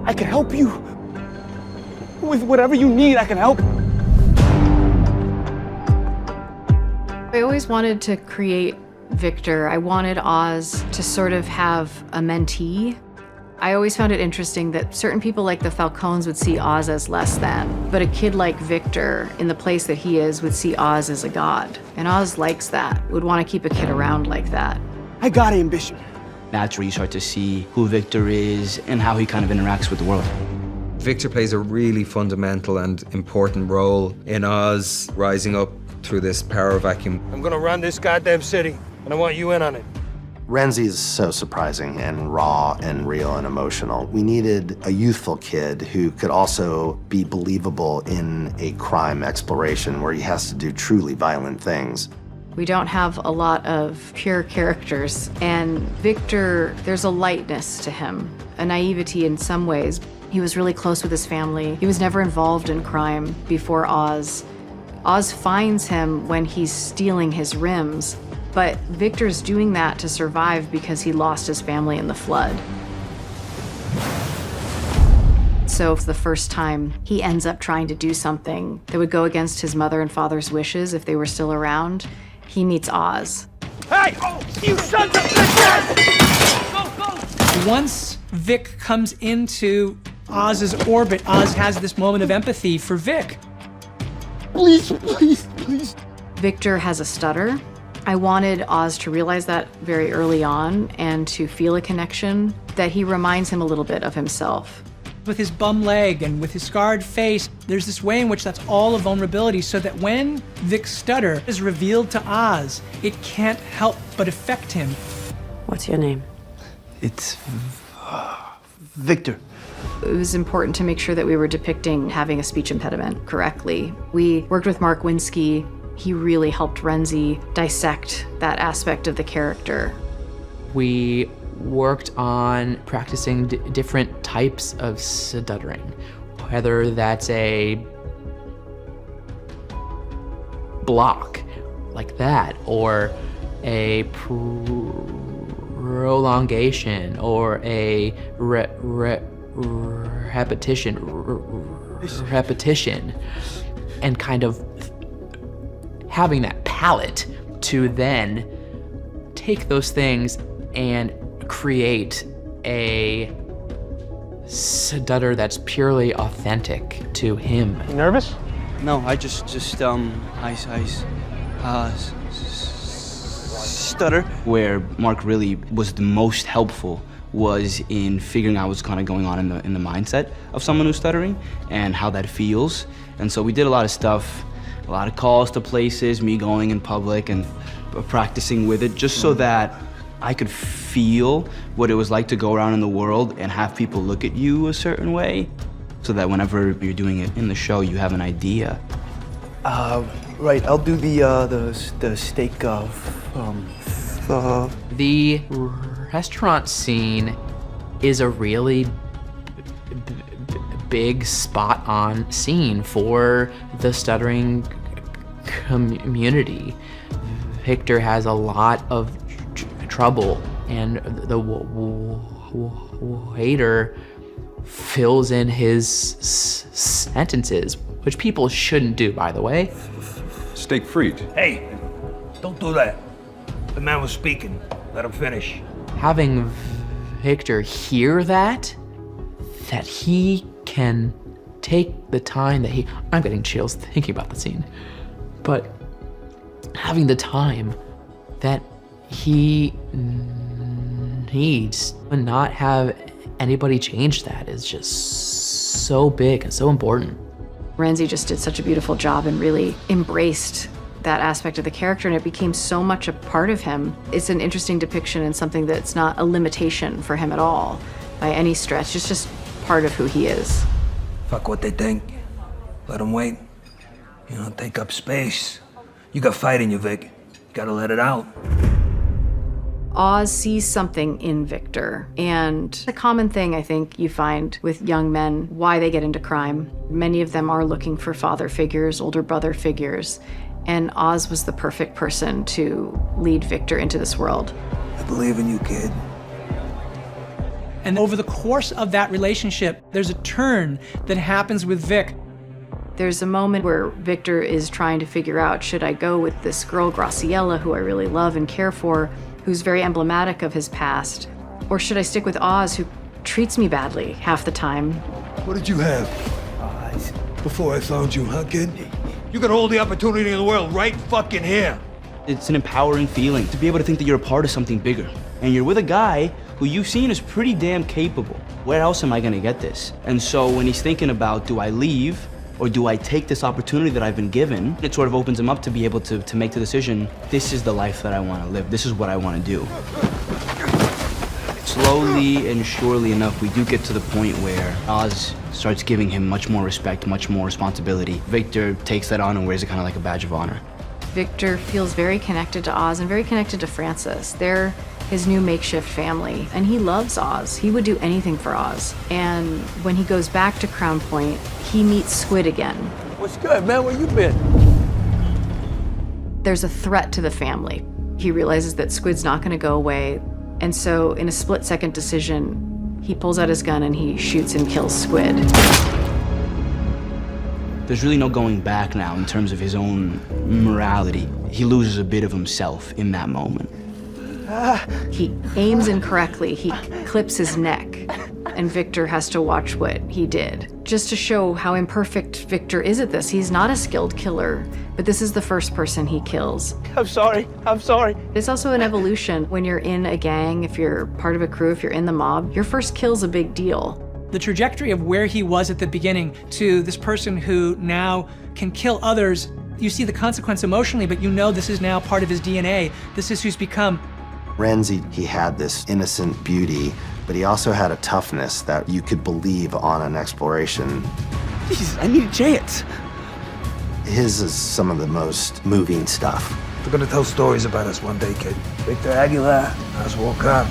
I can help you. With whatever you need, I can help. I always wanted to create Victor. I wanted Oz to sort of have a mentee. I always found it interesting that certain people like the Falcones would see Oz as less than, but a kid like Victor, in the place that he is, would see Oz as a god. And Oz likes that, would want to keep a kid around like that. I got ambition. That's where you start to see who Victor is and how he kind of interacts with the world. Victor plays a really fundamental and important role in Oz rising up through this power vacuum. I'm gonna run this goddamn city, and I want you in on it. Renzi is so surprising and raw and real and emotional. We needed a youthful kid who could also be believable in a crime exploration where he has to do truly violent things. We don't have a lot of pure characters, and Victor, there's a lightness to him, a naivety in some ways. He was really close with his family. He was never involved in crime before Oz. Oz finds him when he's stealing his rims, but Victor's doing that to survive because he lost his family in the flood. So for the first time, he ends up trying to do something that would go against his mother and father's wishes if they were still around. He meets Oz. Hey! Oh, you sons of bitches! Go, go! Once Vic comes into Oz's orbit, Oz has this moment of empathy for Vic. Please, please, please. Victor has a stutter. I wanted Oz to realize that very early on and to feel a connection, that he reminds him a little bit of himself. With his bum leg and with his scarred face, there's this way in which that's all a vulnerability, so that when Vic's stutter is revealed to Oz, it can't help but affect him. What's your name? It's Victor. It was important to make sure that we were depicting having a speech impediment correctly. We worked with Mark Winsky. He really helped Renzi dissect that aspect of the character. We worked on practicing different types of stuttering, whether that's a block like that, or a prolongation, or a repetition, and kind of having that palette to then take those things and create a stutter that's purely authentic to him. You nervous? No, I stutter. Where Mark really was the most helpful was in figuring out what's kind of going on in the mindset of someone who's stuttering and how that feels. And so we did a lot of stuff, a lot of calls to places, me going in public and practicing with it, just so that I could feel what it was like to go around in the world and have people look at you a certain way, so that whenever you're doing it in the show, you have an idea. Right, I'll do the steak The restaurant scene is a really big spot-on scene for the stuttering community. Victor has a lot of trouble, and the waiter fills in his sentences, which people shouldn't do, by the way. Steak frites. Hey, don't do that. The man was speaking. Let him finish. Having Victor hear that he can take the time that I'm getting chills thinking about the scene, but having the time that he needs and not have anybody change that is just so big and so important. Renzi just did such a beautiful job and really embraced that aspect of the character, and it became so much a part of him. It's an interesting depiction and something that's not a limitation for him at all by any stretch. It's just part of who he is. Fuck what they think. Let them wait. You know, take up space. You got fight in you, Vic. You gotta let it out. Oz sees something in Victor, and the common thing I think you find with young men, why they get into crime, many of them are looking for father figures, older brother figures, and Oz was the perfect person to lead Victor into this world. I believe in you, kid. And over the course of that relationship, there's a turn that happens with Vic. There's a moment where Victor is trying to figure out, should I go with this girl, Graciela, who I really love and care for, who's very emblematic of his past, or should I stick with Oz, who treats me badly half the time? What did you have before I found you, huh, kid? You got all the opportunity in the world right fucking here. It's an empowering feeling to be able to think that you're a part of something bigger. And you're with a guy who you've seen is pretty damn capable. Where else am I gonna get this? And so when he's thinking about, do I leave or do I take this opportunity that I've been given, it sort of opens him up to be able to make the decision, this is the life that I wanna live, this is what I wanna do. Slowly and surely enough, we do get to the point where Oz starts giving him much more respect, much more responsibility. Victor takes that on and wears it kind of like a badge of honor. Victor feels very connected to Oz and very connected to Francis. They're his new makeshift family, and he loves Oz. He would do anything for Oz. And when he goes back to Crown Point, he meets Squid again. What's good, man? Where you been? There's a threat to the family. He realizes that Squid's not going to go away, and so in a split-second decision, he pulls out his gun and he shoots and kills Squid. There's really no going back now in terms of his own morality. He loses a bit of himself in that moment. He aims incorrectly, he clips his neck, and Victor has to watch what he did. Just to show how imperfect Victor is at this. He's not a skilled killer, but this is the first person he kills. I'm sorry. It's also an evolution. When you're in a gang, if you're part of a crew, if you're in the mob, your first kill's a big deal. The trajectory of where he was at the beginning to this person who now can kill others, you see the consequence emotionally, but you know this is now part of his DNA. This is who's become. Renzi, he had this innocent beauty, but he also had a toughness that you could believe on an exploration. Jesus, I need a chance. His is some of the most moving stuff. They're gonna tell stories about us one day, kid. Victor Aguilar, Oz Walker.